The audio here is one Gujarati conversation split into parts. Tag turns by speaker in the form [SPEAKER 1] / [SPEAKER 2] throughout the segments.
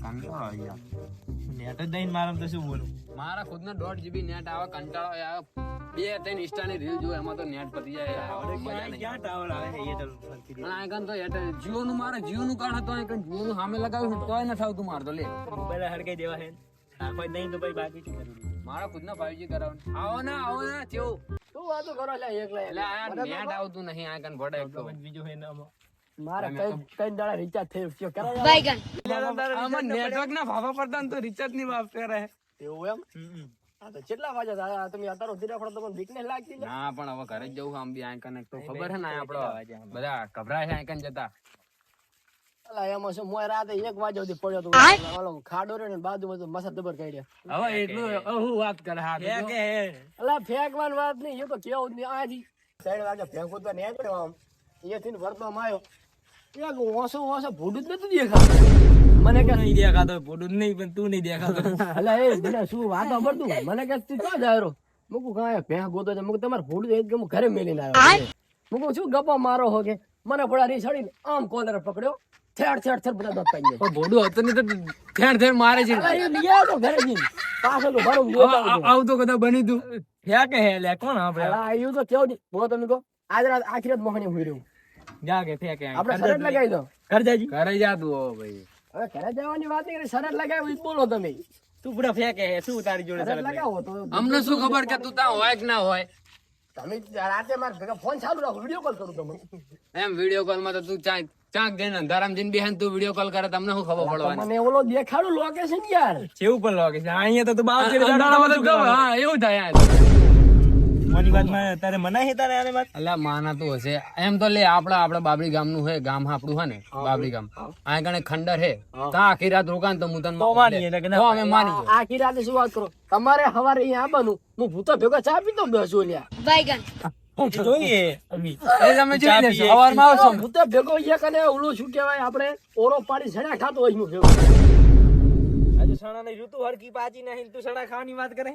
[SPEAKER 1] કંટાળો યાર.
[SPEAKER 2] નેટ જ નહીં મારમ તો શું બોલું.
[SPEAKER 1] મારા ખુદનો 1.5 GB નેટ આવે, કંટાળો આવે. 2-3 ઇન્સ્ટાની રીલ જોવે એમાં તો નેટ પતી જાય. મજા નહીં.
[SPEAKER 2] ક્યાં ટાવર આવે છે એરટેલ પરથી?
[SPEAKER 1] અને આ કાન તો એરટેલ જીઓનું મારે જીઓનું કાર્ડ હતું, આ કાન જીઓનું સામે લગાવ્યું તોય ન થાવતું માર તો લે.
[SPEAKER 2] મોબાઈલ હડકાઈ દેવા છે. આખો જ નહીં તો ભાઈ બાકી શું કરવું?
[SPEAKER 1] મારા ખુદનો 5G કરાવવાનું. આવો ને ચેવું.
[SPEAKER 3] શું વાતો કરો લે એકલા
[SPEAKER 1] એટલે આ નેટ આવતું નહીં, આ કાન ભડે એક તો.
[SPEAKER 2] બીજું છે ને
[SPEAKER 3] મારે કઈ દાડા રિચાર્જ થયું છે કરાય
[SPEAKER 4] Baigan.
[SPEAKER 1] આમાં નેટવર્ક ના ભાભા પડતા ને તો રિચાર્જ ની વાત કરે.
[SPEAKER 3] એવું એમ આ તો કેટલા વાગ્યા હતા તમે અત્યારે ઉધી રાખો તમને બીક નહીં લાગતી
[SPEAKER 1] ના પણ હવે ઘરે જ જવું આમ બી આંકન એક તો ખબર છે ને આપડો બધા ગભરાય છે આંકન જતા.
[SPEAKER 3] અલા એમાં શું મોય રાતે 1 વાગ્યા સુધી પડ્યો તો ઓલો ખાડો રે ને બાજુમાં તો મસા દબર કાઢ્યા.
[SPEAKER 1] હવે એટલું હું વાત કરે હા
[SPEAKER 2] કે કે
[SPEAKER 3] અલા ફેંકવાની વાત નહીં એ તો કેવું જ નહીં આજી 3 વાગ્યા ફેંકું તો નહીં પડ્યો આમ અહીંયાથી વર્તમાં આવ્યો એક ઓસો ભૂડું જ નથી દેખાતું મને કે
[SPEAKER 2] નહીં દેખાતો પોડું નહીં પણ તું નહીં દેખાતો.
[SPEAKER 3] અલા એ મને શું વાત સાંભળતું મને કે તું ક્યાં જાય રો મુકુ કાંઈ ભેંસ ગોતો છે મુકુ તમારે ભૂડું એક ગમ ઘરે મેલીને આવ્યો મુકુ શું ગપ્પા મારો હો કે મને પડા રી છડીને આમ કોલર પકડ્યો થેડ બધા દોત પાઈ
[SPEAKER 1] પણ ભોડું હતું નહીં તો થેણ મારે છે.
[SPEAKER 3] અલા એ લઈ આવ્યો ઘરે જઈને પાછળ તો ભરું
[SPEAKER 1] આવું તો કદા બની તું.
[SPEAKER 2] ક્યાં કે હે લે કોણ આપણે
[SPEAKER 3] અલા આયું તો કેવું નહીં બોલો તમે કહો આજ રાત આખી રાત મોહણી હોઈ રહ્યું
[SPEAKER 2] જા કે ફેંકે
[SPEAKER 3] આપણે શરત લગાવી દો
[SPEAKER 2] કર જાજી
[SPEAKER 1] ઘરે જા તું હો ભાઈ.
[SPEAKER 3] હવે ઘરે જવાની વાત નહીં શરત લગાવી બોલો તમે
[SPEAKER 2] તું પૂરા ફેંકે હે શું તારી જોડે
[SPEAKER 3] શરત
[SPEAKER 2] ચાલે
[SPEAKER 3] લગાવો તો
[SPEAKER 1] અમને શું ખબર કે તું ત્યાં હોય કે ના હોય.
[SPEAKER 3] તમે રાતે માર ભેગા ફોન ચાલુ રાખો વિડીયો કોલ કરું તમને
[SPEAKER 1] એમ વિડીયો કોલ માં તો તું ચાંક જઈને અંધારામ જઈને બેહન તું વિડીયો કોલ કરે તમને શું ખબર પડવાની.
[SPEAKER 3] મને ઓલો દેખાડું લોકેશન યાર
[SPEAKER 2] કેવું પણ લાગે છે અહીંયા તો તું બાપ છે
[SPEAKER 1] અંધારામાં તો કહું, હા એવું થાય યાર.
[SPEAKER 2] મોની વાત માં તારે મનાય છે તારે આને વાત
[SPEAKER 1] અલ્યા માના તો હશે એમ તો લે આપડા બાબરી ગામ નું હે ગામ આપણું હે ને બાબરી ગામ આ કણે ખંડર હે તા આખી રાત રોકાન તો હું તને
[SPEAKER 2] તો માનીએ ને કે ના.
[SPEAKER 1] તો અમે માનીએ.
[SPEAKER 3] આખી રાતે શું વાત કરો તમારે સવારે અહીંયા આવવાનું હું ભૂતો ભેગો ચા પીતો બેસું લ્યા
[SPEAKER 4] Baigan.
[SPEAKER 2] જોઈએ અમી
[SPEAKER 1] એ તમે જોઈ લેશો સવારમાં આવશો.
[SPEAKER 3] ભૂતો ભેગો અહીંયા કને ઓલું શું કહેવાય આપણે ઓરો પાડી સડા ખાતો હોય હું ભેગો
[SPEAKER 2] આજે સણાની ઋતુ હરકી પાચી નહીં તું સણા ખાવાની વાત કરે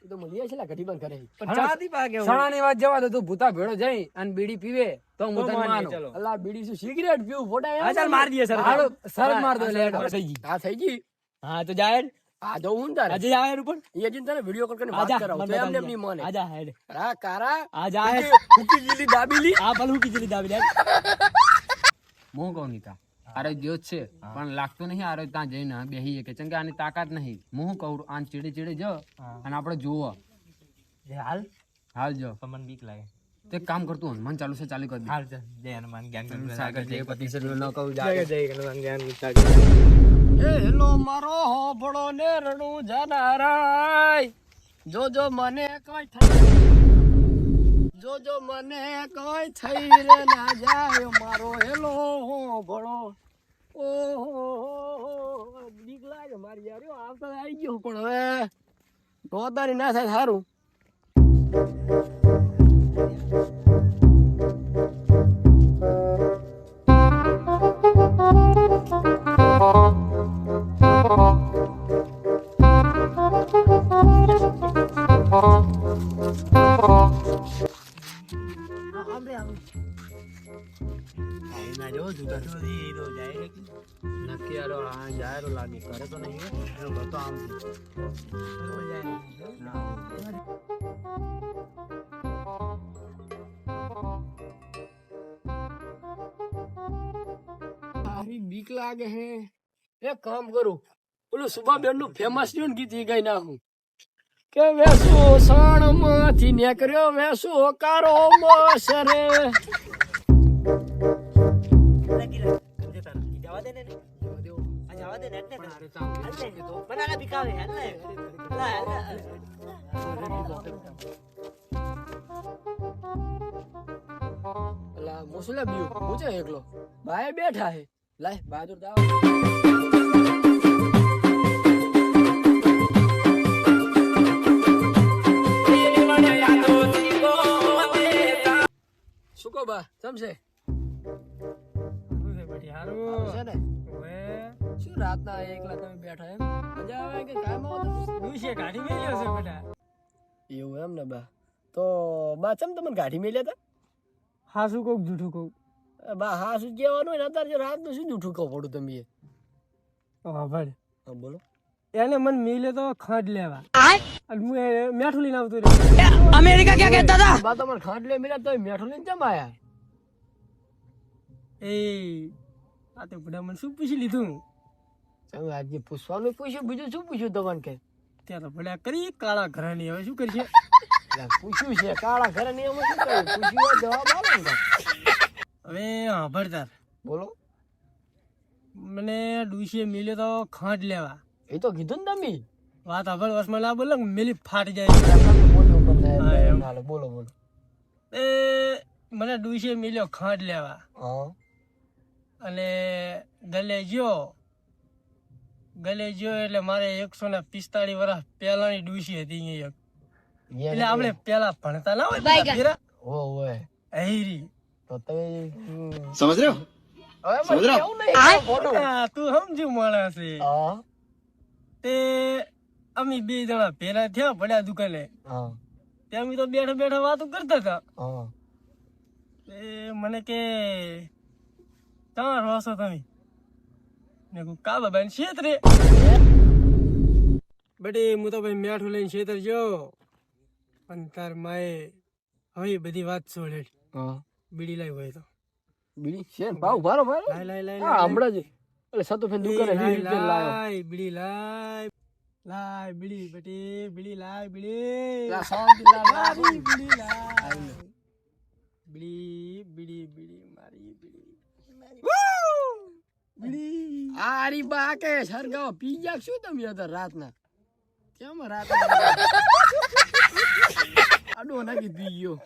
[SPEAKER 3] એ તો મને છે ઘટી બંધ કરે
[SPEAKER 2] પણ ચા દી પાકે
[SPEAKER 1] સણાની વાત જવા દે તું ભૂતા ભેળો જઈ અને બીડી પીવે તો હું તને માનું.
[SPEAKER 2] ચલો
[SPEAKER 3] અલ્લા બીડી શું સિગરેટ પીવું ફોટા
[SPEAKER 2] હા ચાલ માર દઈએ સર
[SPEAKER 1] હાલો સરત માર દો લે હેડો.
[SPEAKER 2] થઈ ગઈ
[SPEAKER 3] હા થઈ ગઈ
[SPEAKER 2] હા તો જાહેર
[SPEAKER 3] આ જવું હું તારે
[SPEAKER 2] આજે આવે ઉપર
[SPEAKER 3] એ જઈને તને વિડીયો કોલ કરીને વાત
[SPEAKER 2] આજા
[SPEAKER 3] કરાવું તો એમને એમની મને
[SPEAKER 2] આજા હેડ
[SPEAKER 3] હા કારા
[SPEAKER 2] આજા હેડ
[SPEAKER 3] ફૂકી ગીલી દાબીલી
[SPEAKER 2] આ ભલું કીધી દાબી દે
[SPEAKER 1] હું કહું નીતા આરે જો છે પણ લાગતું નહીં આરે ત્યાં જઈને બેહીએ કે ચંગા આની તાકાત નહીં. હું કહું આન ચીડે ચીડે જો અને આપણે જોવો
[SPEAKER 2] હાલ
[SPEAKER 1] હાલ જો
[SPEAKER 2] મને બીક લાગે
[SPEAKER 1] તો એક કામ કરતું હનુમાન ચાલુ ચાલુ કરી દે.
[SPEAKER 2] હાલ ચાલ જય હનુમાન જ્ઞાન
[SPEAKER 1] સાગર જય પતિ સર્વ ન કહું
[SPEAKER 2] જય
[SPEAKER 1] જા.
[SPEAKER 2] જય હનુમાન જ્ઞાન
[SPEAKER 3] એ હેલો મારો હોબળો ને રણું જાનારાય જોજો મને કોઈ થઈ જોજો મને કોઈ થઈ રે ના જાય મારો હેલો હોબળો ઓહો બીક લાગે મારી યાર આવતા આવી ગયો પણ હવે ગોદારી ના થાય સારું નક્કી યાર આ જાય લાગે કરે તો નહીં તો આમ તારી બીક લાગે હે એક કામ કરું ઓલું સુભાબેન નું ફેમસ થયું ને ગીત ઈ ગાઈ નાખું કે વેસુ સણ માંથી નીકળ્યો વેસુ કારો મોસરે
[SPEAKER 2] જવા દે ને જવા દે ને બનાના ભીખાવે હાલ ને
[SPEAKER 3] અલા મોસલા બીયો પૂછે એકલો બાય બેઠા હે લાય બહાદુર દાવ શું કહો બા સમશે છે ને શું રાતના એકલા તમે બેઠા એમ મજા આવે કે કામ આવો
[SPEAKER 2] કાઢી મેલ્યો છે બેટા
[SPEAKER 3] એવું એમ ને બા તો બા ચમ તમને કાઢી મેલ્યા હતા
[SPEAKER 2] હા શું કહું જૂઠું કહું
[SPEAKER 3] બા હા શું કહેવાનું હોય ને અત્યારે રાતનું શું જૂઠું કહો પડું તમે હા ભાઈ
[SPEAKER 2] હા બોલો.
[SPEAKER 3] એને મને મિલે તો ખાંડ લેવા અને હું મેઠું લઈને આવતો રહ્યો અમેરિકા ક્યાં કહેતા હતા બા તમને ખાંડ લે મિલે તો મેઠું લઈને કેમ આયા એ આ તો બડા મને શું પૂછી લીધું તમે આજે પૂછવાનું પૂછ્યું બીજું શું પૂછ્યું તમને કે ત્યાં તો બડા કરી કાળા ઘરાની હવે શું કરશે પૂછ્યું છે કાળા ઘરાની હવે શું કર્યું પૂછ્યું જવાબ આલો ને હવે હા ભરતાર બોલો મને ડુસીએ મિલ્યો તો ખાંડ લેવા એ તો કીધું ને તમે વાત આભળ વર્ષમાં ના બોલો મિલી ફાટી જાય બોલો બોલો એ મને ડુસીએ મિલ્યો ખાંડ લેવા અને ગલે ગયો એટલે મારે 145 વર્ષ પહેલાની ડુસી હતી એક એટલે આપણે પેલા ભણતા ના હોય ઓય હેરી તો તમે સમજ રહ્યો તું સમજુ માણસ છે તે અમે 2 જણા ભેરા થયા પડ્યા દુકાને તે અમે તો બેઠા બેઠા વાતો કરતા હતા તે મને કે ક્યાં રહો છો તમે મેં કહું કા બાબા ને છેતરે બડી હું તો ભાઈ મેઠું લઈને છેતર ગયો પણ તાર માએ હવે બધી વાત છોડે બીડી લાવી હોય તો બીડી છે ભાવ ભારો ભારો લાય હમણાં જ એટલે સતુફેન દુકાને લાય બીડી લાય બીડી બેટી બીડી લાય બીડી લા શાંતિ લાય બીડી લાય બીડી બીડી બીડી મારી બીડી બીડી આરી બા કે સરગાવ પી ગયા શું તમે અત્યારે રાતના કેમ રાતના આડો નાખી પી ગયો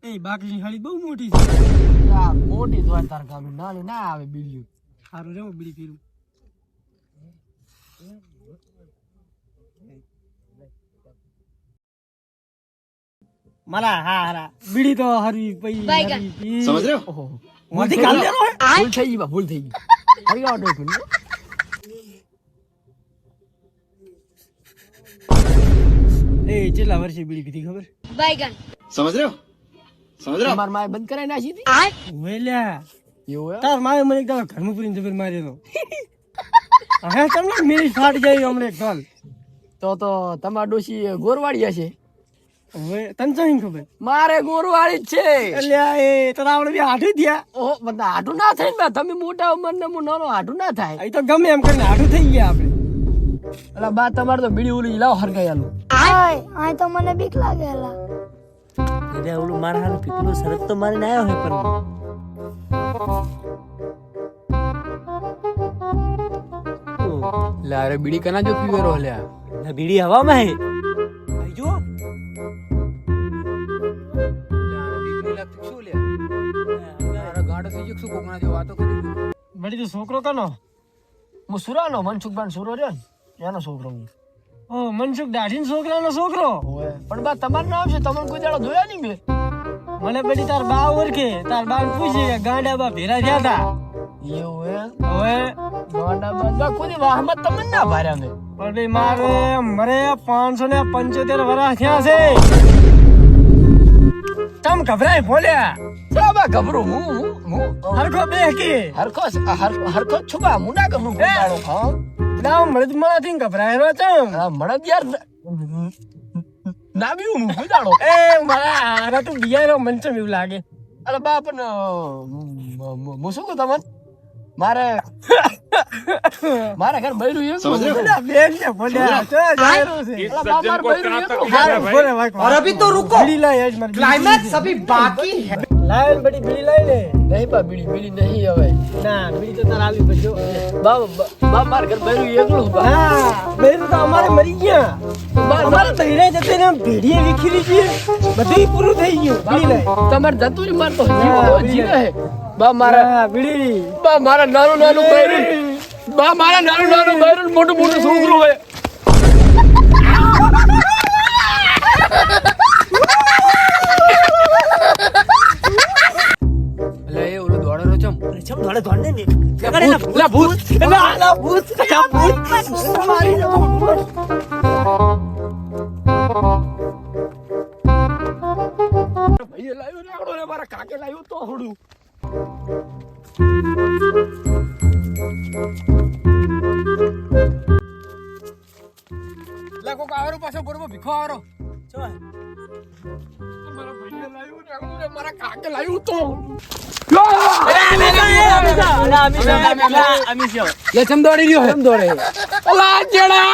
[SPEAKER 3] એ બાકી હાળી બહુ મોટી છે આ મોટી તો તાર કામ નાની ના આવે બીડી સારું રેવો બીડી પીરું મારા હારા બીડી તો હરવી પઈ સમજ રહ્યો ઓહો મોટી કાલ દેરો ભૂલ થઈ ગઈ ભૂલ થઈ ગઈ હરી ગાવ ડોક એ કેટલા વર્ષે બીડી પીધી ખબર બાયગન સમજ રહ્યો માર માએ બંધ કરાઈ નાખી હતી ઓલ્યા એવું તાર માએ મને એક દાડો ઘરમાં પૂરીને જબર માર્યો તો હવે તમને મિનિટ ફાટ જાય હમણે કાલ તો તમાર ડોશી ગોરવાડી હશે હવે તને શું ખબર મારે ગોરવાડી જ છે એટલે એ તો આપણે બી હાડું થયા ઓહો બધા હાડું ના થાય ને તમે મોટા ઉંમરને હું નાનો હાડું ના થાય એ તો ગમે એમ કરીને હાડું થઈ ગયા આપણે એટલે બા તમારે તો બીડી ઉલી લાવ હરગાયાનું
[SPEAKER 4] આ તો મને બીક લાગેલા
[SPEAKER 2] એટલે ઓલું મારા હારું પીપલું સરસ તો મારીને આવ્યો હે પણ
[SPEAKER 1] લારે બીડી કના જો પીવેરો લ્યા
[SPEAKER 2] ના બીડી હવામાં હે જો
[SPEAKER 3] બડી તો છોકરો કનો હું સુરાનો મનસુખબાન સુરો રહ્યો ને એનો છોકરો હું ઓ મનસુખ દાઢીનો છોકરાનો છોકરો પણ બા તમારું નામ છે તમને કોઈ દાડો જોયા નહીં મેં મને બડી તાર બા ઓળખે તાર બા પૂછે ગાંડા બા ભેરા થયા હતા એવું હે હવે ગાંડા બા કોઈ વાહમત તમને ના ભાર્યા મેં પણ ભાઈ મારે મરે 575 વર્ષ થયા છે તમ ઘબરાય બોલ્યા સાબા ઘબરું હું હરખો બે કે હરખો છુબા મુના ગમું ગાડો ખાઓ ના મળદ મળાથી ઘબરાયરો ચમ મળદ યાર ના બી હું ગાડો એ મારા આરા તું બિયારો મન ચમ એવું લાગે અરે બા પણ મુસુ કો તમન મારા ઘર બૈરું એક બેન છે બોલ્યા તો જાયરો છે બા માર બૈરું એક और अभी तो रुको क्लाइमैक्स अभी बाकी है लाइन बड़ी बीड़ी लाइन है नहीं बा बीड़ी नहीं હવે ના બીડી તો તાર આવી બજો બા માર ઘર બૈરું એકલો બા હા બૈરું તો અમારે મરી ગયા બા અમારે તૈરે જતે ને ભેડીએ વિખરી છે બધું પૂરું થઈ ગયું બીડી લઈ તમાર જતું માર તો જીવ હે બા મારા બીડી બા મારા નાનું બૈરું બા મારા નાનું બૈરું મોટું છોકરું હે
[SPEAKER 2] દોડે ને
[SPEAKER 3] લા ભૂત લા ભૂત મારી નો ભાઈ લાવ્યો ને મારા મારા કાકે લાવ્યું તો હડું
[SPEAKER 1] લાગો કાવરો પાછો બરોબર ભીખો આવરો
[SPEAKER 2] ચલ
[SPEAKER 3] મારા ભાઈને લાવ્યું ને મારા કાકે લાવ્યું તો
[SPEAKER 1] લે ચમ દોડી રહ્યો હે
[SPEAKER 3] અલા જેડા